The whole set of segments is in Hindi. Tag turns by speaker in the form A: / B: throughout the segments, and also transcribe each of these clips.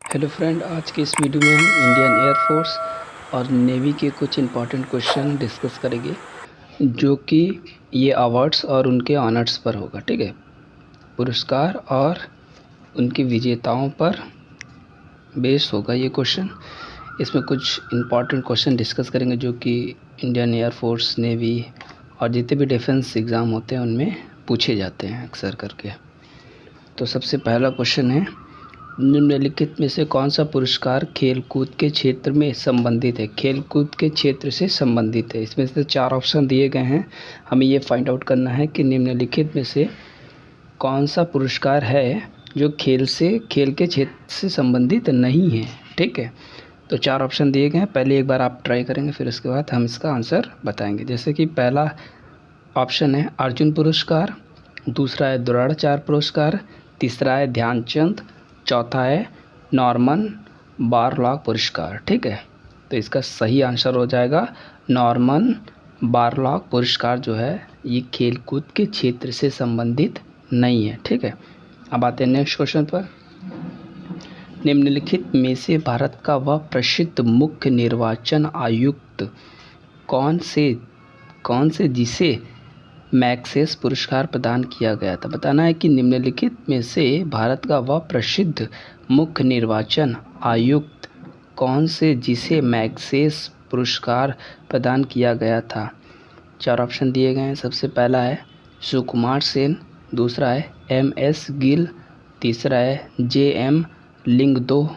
A: हेलो फ्रेंड, आज के इस वीडियो में हम इंडियन एयरफोर्स और नेवी के कुछ इम्पॉर्टेंट क्वेश्चन डिस्कस करेंगे जो कि ये अवार्ड्स और उनके ऑनर्स पर होगा। ठीक है, पुरस्कार और उनके विजेताओं पर बेस होगा ये क्वेश्चन। इसमें कुछ इम्पॉर्टेंट क्वेश्चन डिस्कस करेंगे जो कि इंडियन एयरफोर्स, नेवी और जितने भी डिफेंस एग्ज़ाम होते हैं उनमें पूछे जाते हैं अक्सर करके। तो सबसे पहला क्वेश्चन है, निम्नलिखित में से कौन सा पुरस्कार खेलकूद के क्षेत्र में संबंधित है? खेलकूद के क्षेत्र से संबंधित है। इसमें से 4 ऑप्शन दिए गए हैं, हमें ये फाइंड आउट करना है कि निम्नलिखित में से कौन सा पुरस्कार है जो खेल के क्षेत्र से संबंधित नहीं है। ठीक है, तो 4 ऑप्शन दिए गए हैं, पहले एक बार आप ट्राई करेंगे, फिर उसके बाद हम इसका आंसर बताएंगे। जैसे कि पहला ऑप्शन है अर्जुन पुरस्कार, दूसरा है द्रोणाचार्य पुरस्कार, तीसरा है ध्यानचंद, चौथा है नॉर्मन बोरलॉग पुरस्कार। ठीक है, तो इसका सही आंसर हो जाएगा नॉर्मन बोरलॉग पुरस्कार जो है ये खेलकूद के क्षेत्र से संबंधित नहीं है। ठीक है, अब आते हैं नेक्स्ट क्वेश्चन पर। निम्नलिखित में से भारत का वह प्रसिद्ध मुख्य निर्वाचन आयुक्त कौन से जिसे मैग्सेस पुरस्कार प्रदान किया गया था? बताना है कि निम्नलिखित में से भारत का वह प्रसिद्ध मुख्य निर्वाचन आयुक्त कौन से जिसे मैग्सेस पुरस्कार प्रदान किया गया था। 4 ऑप्शन दिए गए हैं। सबसे पहला है सुकुमार सेन, दूसरा है MS गिल, तीसरा है JM लिंगदो,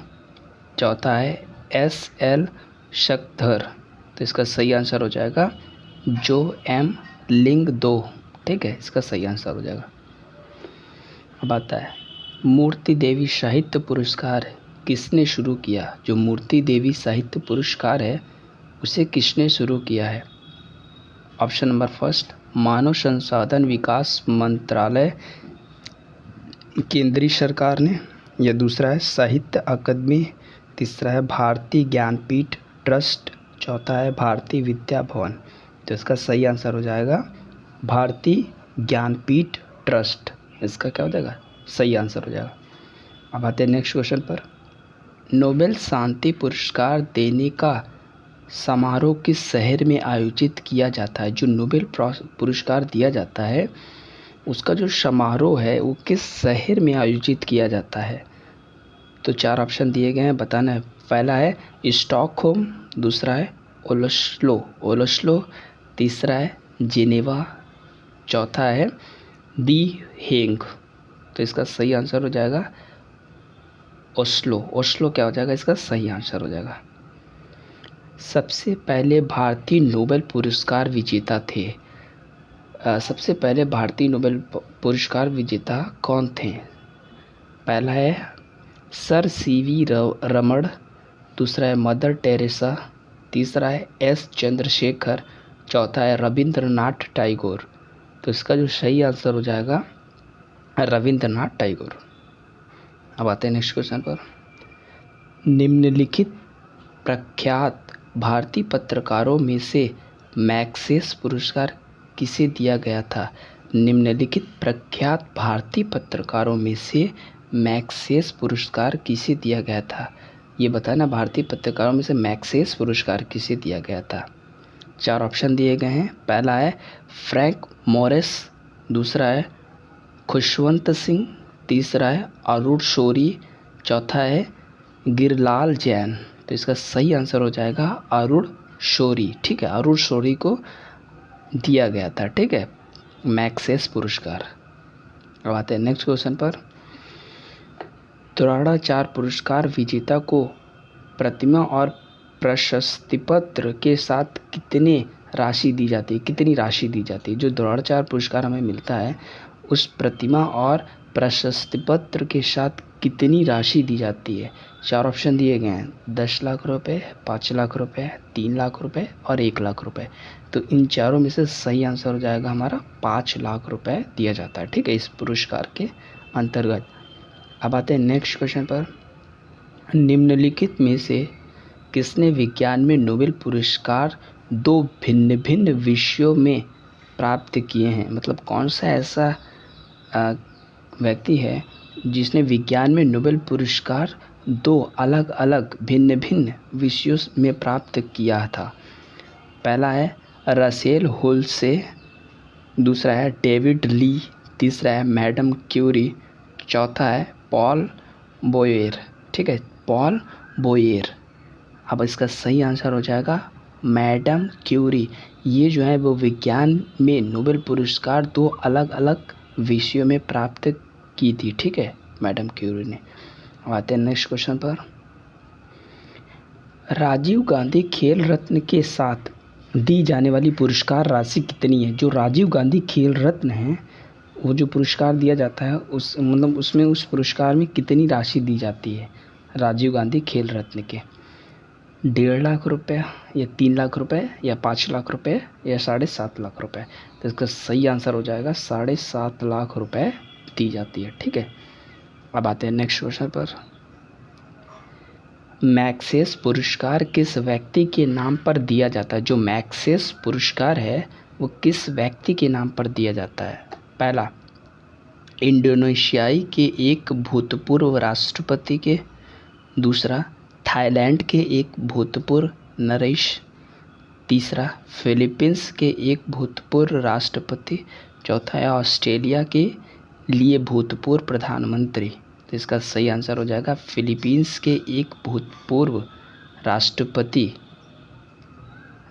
A: चौथा है SL शक्धर। तो इसका सही आंसर हो जाएगा JM लिंगदो। ठीक है, इसका सही आंसर हो जाएगा। अब आता है मूर्ति देवी साहित्य पुरस्कार किसने शुरू किया? जो मूर्ति देवी साहित्य पुरस्कार है उसे किसने शुरू किया है? ऑप्शन नंबर फर्स्ट मानव संसाधन विकास मंत्रालय केंद्रीय सरकार ने, या दूसरा है साहित्य अकादमी, तीसरा है भारतीय ज्ञानपीठ ट्रस्ट, चौथा है भारतीय विद्या भवन। तो इसका सही आंसर हो जाएगा भारतीय ज्ञानपीठ ट्रस्ट। इसका क्या हो जाएगा? सही आंसर हो जाएगा। अब आते हैं नेक्स्ट क्वेश्चन पर। नोबेल शांति पुरस्कार देने का समारोह किस शहर में आयोजित किया जाता है? जो नोबेल पुरस्कार दिया जाता है उसका जो समारोह है वो किस शहर में आयोजित किया जाता है? तो 4 ऑप्शन दिए गए हैं, बताना है। पहला है स्टॉकहोम, दूसरा है ओलोस्लो, तीसरा है जिनेवा, चौथा है दी हेंग। तो इसका सही आंसर हो जाएगा ओस्लो क्या हो जाएगा? इसका सही आंसर हो जाएगा। सबसे पहले भारतीय नोबेल पुरस्कार विजेता थे। सबसे पहले भारतीय नोबेल पुरस्कार विजेता कौन थे? पहला है सर CV रमण, दूसरा है मदर टेरेसा, तीसरा है S चंद्रशेखर, चौथा है रविंद्रनाथ टैगोर। तो इसका जो सही आंसर हो जाएगा रविंद्रनाथ टैगोर। अब आते हैं नेक्स्ट क्वेश्चन पर। निम्नलिखित प्रख्यात भारतीय पत्रकारों में से मैग्सेस पुरस्कार किसे दिया गया था? निम्नलिखित प्रख्यात भारतीय पत्रकारों में से मैग्सेस पुरस्कार किसे दिया गया था? ये बताना, भारतीय पत्रकारों में से मैग्सेस पुरस्कार किसे दिया गया था? 4 ऑप्शन दिए गए हैं। पहला है फ्रैंक मॉरिस, दूसरा है खुशवंत सिंह, तीसरा है अरुण शौरी, चौथा है गिरलाल जैन। तो इसका सही आंसर हो जाएगा अरुण शौरी। ठीक है, अरुण शौरी को दिया गया था। ठीक है, मैग्सेस पुरस्कार। अब आते हैं नेक्स्ट क्वेश्चन पर। द्रोणाचार्य पुरस्कार विजेता को प्रतिमा और प्रशस्ति पत्र के साथ कितनी राशि दी जाती है? जो द्रोणाचार्य पुरस्कार हमें मिलता है उस प्रतिमा और प्रशस्ति पत्र के साथ कितनी राशि दी जाती है? 4 ऑप्शन दिए गए हैं, 10 लाख रुपए, 5 लाख रुपए, 3 लाख रुपए और 1 लाख रुपए। तो इन चारों में से सही आंसर हो जाएगा हमारा 5 लाख रुपए दिया जाता है। ठीक है, इस पुरस्कार के अंतर्गत। अब आते हैं नेक्स्ट क्वेश्चन पर। निम्नलिखित में से किसने विज्ञान में नोबेल पुरस्कार 2 भिन्न भिन्न विषयों में प्राप्त किए हैं? मतलब कौन सा ऐसा व्यक्ति है जिसने विज्ञान में नोबेल पुरस्कार दो अलग अलग भिन्न भिन्न विषयों में प्राप्त किया था? पहला है रसेल हुल से, दूसरा है डेविड ली, तीसरा है मैडम क्यूरी, चौथा है पॉल बोयर। ठीक है, पॉल बोयर। अब इसका सही आंसर हो जाएगा मैडम क्यूरी। ये जो है वो विज्ञान में नोबेल पुरस्कार दो अलग अलग विषयों में प्राप्त की थी। ठीक है, मैडम क्यूरी ने। अब आते हैं नेक्स्ट क्वेश्चन पर। राजीव गांधी खेल रत्न के साथ दी जाने वाली पुरस्कार राशि कितनी है? जो राजीव गांधी खेल रत्न है, वो जो पुरस्कार दिया जाता है उस मतलब उसमें उस पुरस्कार में कितनी राशि दी जाती है राजीव गांधी खेल रत्न के? 1.5 लाख रुपये या 3 लाख रुपये या 5 लाख रुपये या 7.5 लाख रुपये? तो इसका सही आंसर हो जाएगा 7.5 लाख रुपये दी जाती है। ठीक है, अब आते हैं नेक्स्ट क्वेश्चन पर। मैक्सेस पुरस्कार किस व्यक्ति के नाम पर दिया जाता है? जो मैक्सेस पुरस्कार है वो किस व्यक्ति के नाम पर दिया जाता है? पहला इंडोनेशियाई के एक भूतपूर्व राष्ट्रपति के, दूसरा थाईलैंड के एक भूतपूर्व नरेश, तीसरा फिलीपींस के एक भूतपूर्व राष्ट्रपति, चौथा है ऑस्ट्रेलिया के लिए भूतपूर्व प्रधानमंत्री। तो इसका सही आंसर हो जाएगा फिलीपींस के एक भूतपूर्व राष्ट्रपति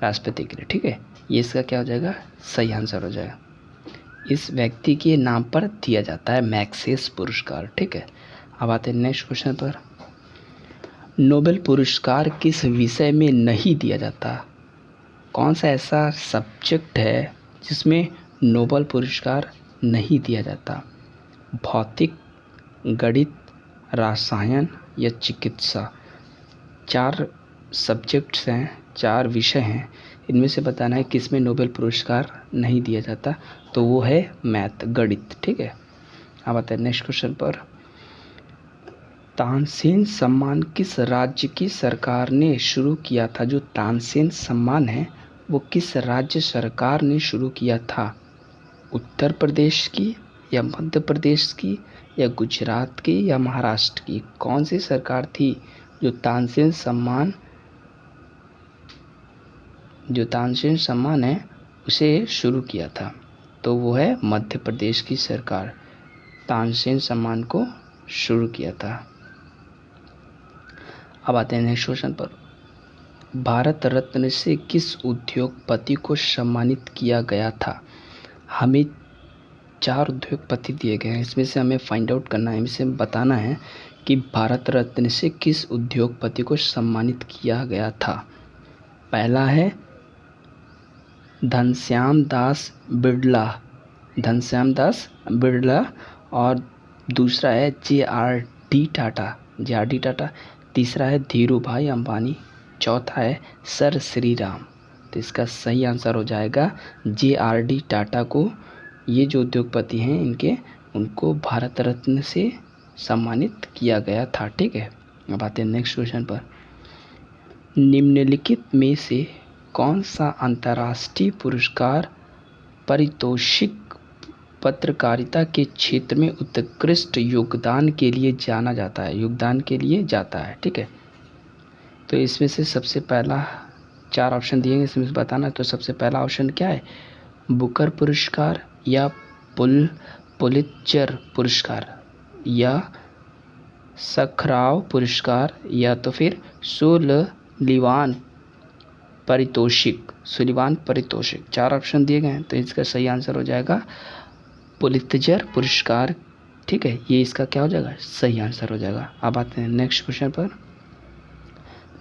A: के लिए। ठीक है, ये इसका क्या हो जाएगा? सही आंसर हो जाएगा। इस व्यक्ति के नाम पर दिया जाता है मैक्सेस पुरस्कार। ठीक है, अब आते हैं नेक्स्ट क्वेश्चन पर। नोबेल पुरस्कार किस विषय में नहीं दिया जाता? कौन सा ऐसा सब्जेक्ट है जिसमें नोबेल पुरस्कार नहीं दिया जाता? भौतिक, गणित, रसायन या चिकित्सा? 4 सब्जेक्ट्स हैं, 4 विषय हैं, इनमें से बताना है किस में नोबेल पुरस्कार नहीं दिया जाता। तो वो है मैथ, गणित। ठीक है, अब आते हैं नेक्स्ट क्वेश्चन पर। तानसेन सम्मान किस राज्य की सरकार ने शुरू किया था? जो तानसेन सम्मान है वो किस राज्य सरकार ने शुरू किया था? उत्तर प्रदेश की या मध्य प्रदेश की या गुजरात की या महाराष्ट्र की? कौन सी सरकार थी जो तानसेन सम्मान है उसे शुरू किया था? तो वो है मध्य प्रदेश की सरकार, तानसेन सम्मान को शुरू किया था। अब आते हैं नेक्स्ट क्वेश्चन पर। भारत रत्न से किस उद्योगपति को सम्मानित किया गया था? हमें 4 उद्योगपति दिए गए हैं, इसमें से हमें फाइंड आउट करना है, इनसे बताना है कि भारत रत्न से किस उद्योगपति को सम्मानित किया गया था। पहला है घनश्याम दास बिड़ला, और दूसरा है जे.आर.डी. टाटा, तीसरा है धीरू भाई अंबानी, चौथा है सर श्री राम। तो इसका सही आंसर हो जाएगा जे.आर.डी. टाटा को, ये जो उद्योगपति हैं उनको भारत रत्न से सम्मानित किया गया था। ठीक है, अब आते हैं नेक्स्ट क्वेश्चन पर। निम्नलिखित में से कौन सा अंतर्राष्ट्रीय पुरस्कार पारितोषिक पत्रकारिता के क्षेत्र में उत्कृष्ट योगदान के लिए जाता है? ठीक है, तो इसमें से सबसे पहला 4 ऑप्शन दिए हैं, इसमें बताना। तो सबसे पहला ऑप्शन क्या है? बुकर पुरस्कार या पुलित्जर पुरस्कार या सखराव पुरस्कार या तो फिर सुलिवान पारितोषिक। 4 ऑप्शन दिए गए हैं, तो इसका सही आंसर हो जाएगा पुलित्जर पुरस्कार। ठीक है, ये इसका क्या हो जाएगा? सही आंसर हो जाएगा। अब आते हैं नेक्स्ट क्वेश्चन पर।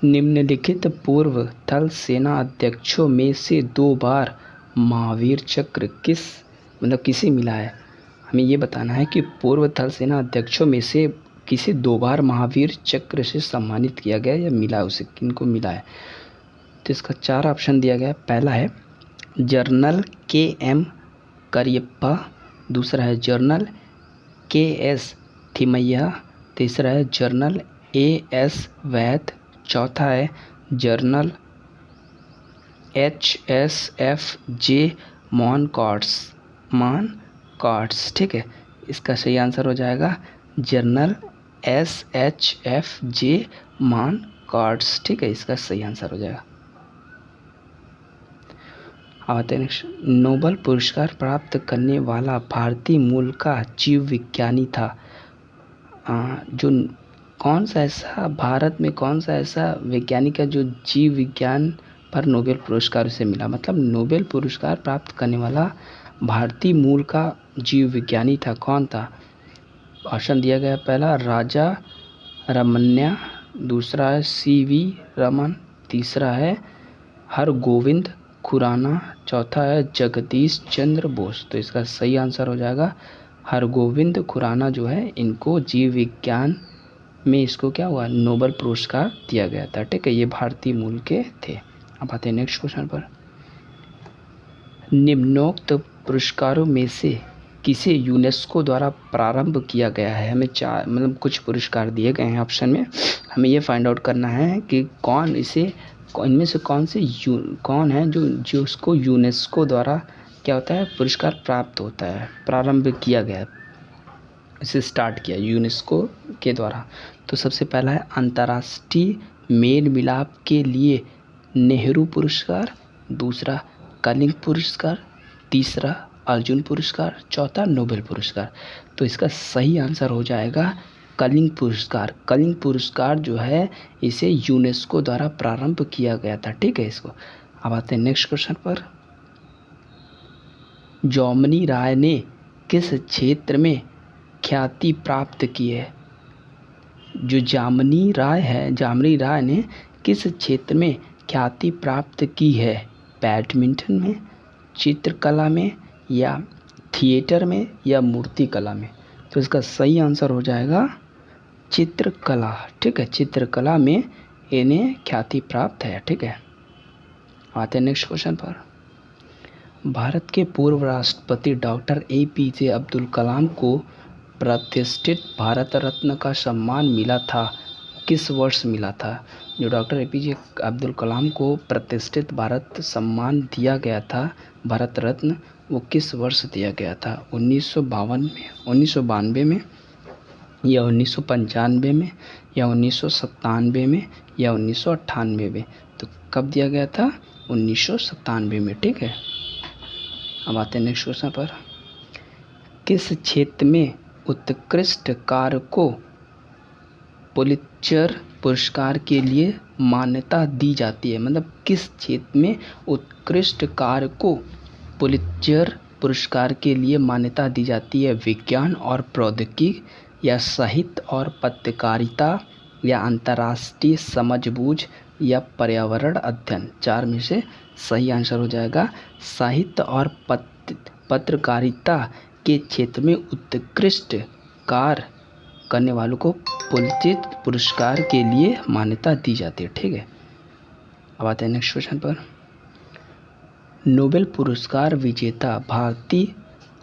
A: निम्नलिखित पूर्व थल सेना अध्यक्षों में से 2 बार महावीर चक्र किसे मिला है? हमें ये बताना है कि पूर्व थल सेना अध्यक्षों में से किसे 2 बार महावीर चक्र से सम्मानित किया गया या मिला, उसे किनको मिला है? तो इसका 4 ऑप्शन दिया गया है। पहला है जनरल के.एम. करियप्पा, दूसरा है जनरल के.एस. थिमैया, तीसरा है जनरल ए.एस. वैद, चौथा है जनरल H.S.F.J. मॉनकॉट्स। ठीक है, इसका सही आंसर हो जाएगा जनरल SHFJ मान कार्ड्स, ठीक है, इसका सही आंसर हो जाएगा। आते हैं नेक्स्ट, नोबेल पुरस्कार प्राप्त करने वाला भारतीय मूल का जीव विज्ञानी था। जो कौन सा ऐसा भारत में कौन सा ऐसा वैज्ञानिक है जो जीव विज्ञान पर नोबेल पुरस्कार उसे मिला, मतलब नोबेल पुरस्कार प्राप्त करने वाला भारतीय मूल का जीव विज्ञानी था, कौन था? ऑप्शन दिया गया, पहला राजा रमन्या, दूसरा है CV रमन, तीसरा है हरगोविंद खुराना, चौथा है जगदीश चंद्र बोस। तो इसका सही आंसर हो जाएगा हरगोविंद खुराना जो है, इनको जीव विज्ञान में इसको क्या हुआ, नोबेल पुरस्कार दिया गया था, ठीक है, ये भारतीय मूल के थे। अब आते हैं नेक्स्ट क्वेश्चन पर। निम्नोक्त पुरस्कारों में से किसे यूनेस्को द्वारा प्रारंभ किया गया है? हमें चार मतलब कुछ पुरस्कार दिए गए हैं ऑप्शन में, हमें ये फाइंड आउट करना है कि कौन इसे इनमें से कौन है जो उसको यूनेस्को द्वारा क्या होता है, पुरस्कार प्राप्त होता है, प्रारंभ किया गया, इसे स्टार्ट किया यूनेस्को के द्वारा। तो सबसे पहला है अंतर्राष्ट्रीय मेल मिलाप के लिए नेहरू पुरस्कार, दूसरा कलिंग पुरस्कार, तीसरा अर्जुन पुरस्कार, चौथा नोबेल पुरस्कार। तो इसका सही आंसर हो जाएगा कलिंग पुरस्कार। कलिंग पुरस्कार जो है इसे यूनेस्को द्वारा प्रारंभ किया गया था, ठीक है इसको। अब आते हैं नेक्स्ट क्वेश्चन पर। जौमनी राय ने किस क्षेत्र में ख्याति प्राप्त की है? जो जामनी राय ने किस क्षेत्र में ख्याति प्राप्त की है? बैडमिंटन में, चित्रकला में, या थिएटर में, या मूर्तिकला में? तो इसका सही आंसर हो जाएगा चित्रकला, ठीक है, चित्रकला में इन्हें ख्याति प्राप्त है, ठीक है। आते हैं नेक्स्ट क्वेश्चन पर। भारत के पूर्व राष्ट्रपति डॉक्टर APJ अब्दुल कलाम को प्रतिष्ठित भारत रत्न का सम्मान मिला था, किस वर्ष मिला था? जो डॉक्टर APJ अब्दुल कलाम को प्रतिष्ठित भारत सम्मान दिया गया था, भारत रत्न, वो किस वर्ष दिया गया था? 1952 में, 1992 में, या 1995 में, या 1997 में, या 1998 में? तो कब दिया गया था? 1997 में, ठीक है। अब आते हैं नेक्स्ट क्वेश्चन पर। किस क्षेत्र में उत्कृष्ट कार्य को पुलित्जर पुरस्कार के लिए मान्यता दी जाती है? मतलब किस क्षेत्र में उत्कृष्ट कार्य को पुलित्जर पुरस्कार के लिए मान्यता दी जाती है? विज्ञान और प्रौद्योगिकी, या साहित्य और पत्रकारिता, या अंतर्राष्ट्रीय समझबूझ, या पर्यावरण अध्ययन? चार में से सही आंसर हो जाएगा साहित्य और पत्रकारिता के क्षेत्र में उत्कृष्ट कार्य करने वालों को पुलित्जर पुरस्कार के लिए मान्यता दी जाती है, ठीक है। अब आते हैं नेक्स्ट क्वेश्चन पर। नोबेल पुरस्कार विजेता भारतीय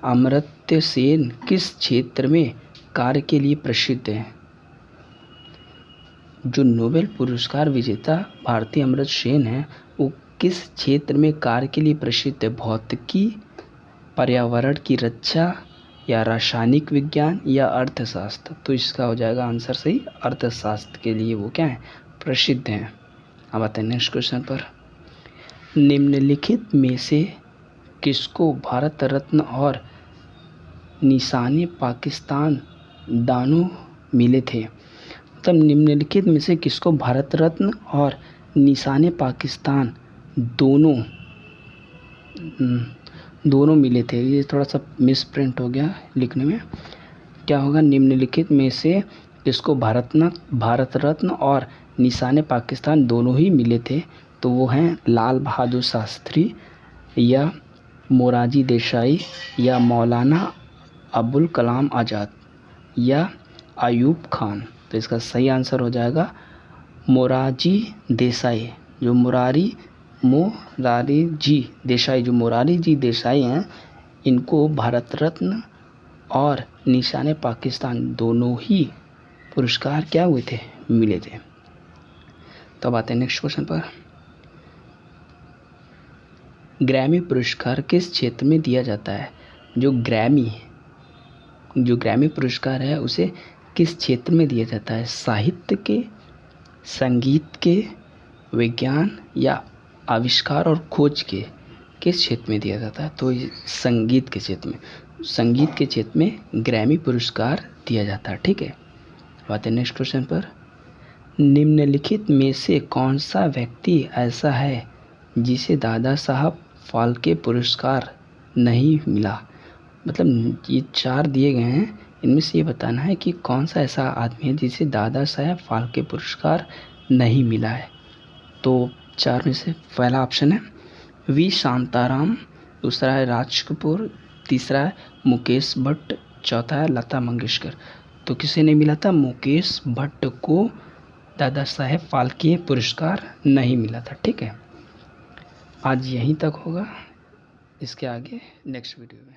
A: अमर्त्य सेन किस क्षेत्र में कार्य के लिए प्रसिद्ध हैं? जो नोबेल पुरस्कार विजेता भारतीय अमर्त्य सेन हैं, वो किस क्षेत्र में कार्य के लिए प्रसिद्ध है? भौतिकी, पर्यावरण की रक्षा, या रासायनिक विज्ञान, या अर्थशास्त्र? तो इसका हो जाएगा आंसर सही, अर्थशास्त्र के लिए वो क्या है, प्रसिद्ध हैं। अब आते हैं नेक्स्ट क्वेश्चन पर। निम्नलिखित में से किसको भारत रत्न और निशाने पाकिस्तान दोनों मिले थे? मतलब निम्नलिखित में से किसको भारत रत्न और निशाने पाकिस्तान दोनों मिले थे? ये थोड़ा सा मिस प्रिंट हो गया लिखने में, क्या होगा? निम्नलिखित में से किसको भारत रत्न और निशाने पाकिस्तान दोनों ही मिले थे? तो वो हैं लाल बहादुर शास्त्री, या मोरारजी देसाई, या मौलाना अबुल कलाम आज़ाद, या अयूब खान? तो इसका सही आंसर हो जाएगा मोरारजी देसाई। जो मोरारजी देसाई हैं, इनको भारत रत्न और निशाने पाकिस्तान दोनों ही पुरस्कार क्या हुए थे, मिले थे। तो अब आते हैं नेक्स्ट क्वेश्चन पर। ग्रैमी पुरस्कार किस क्षेत्र में दिया जाता है? जो ग्रैमी पुरस्कार है उसे किस क्षेत्र में दिया जाता है? साहित्य के, संगीत के, विज्ञान या आविष्कार और खोज के किस क्षेत्र में दिया जाता है? तो संगीत के क्षेत्र में, संगीत के क्षेत्र में ग्रैमी पुरस्कार दिया जाता है। ठीक है, बात है नेक्स्ट क्वेश्चन पर। निम्नलिखित में से कौन सा व्यक्ति ऐसा है जिसे दादा साहब फाल्के पुरस्कार नहीं मिला? मतलब ये 4 दिए गए हैं, इनमें से ये बताना है कि कौन सा ऐसा आदमी है जिसे दादा साहब फाल्के पुरस्कार नहीं मिला है। तो 4 में से पहला ऑप्शन है वी शांताराम, दूसरा है राज कपूर, तीसरा है मुकेश भट्ट, चौथा है लता मंगेशकर। तो किसे नहीं मिला था? मुकेश भट्ट को दादा साहेब फाल्के पुरस्कार नहीं मिला था। ठीक है, आज यहीं तक होगा, इसके आगे नेक्स्ट वीडियो में।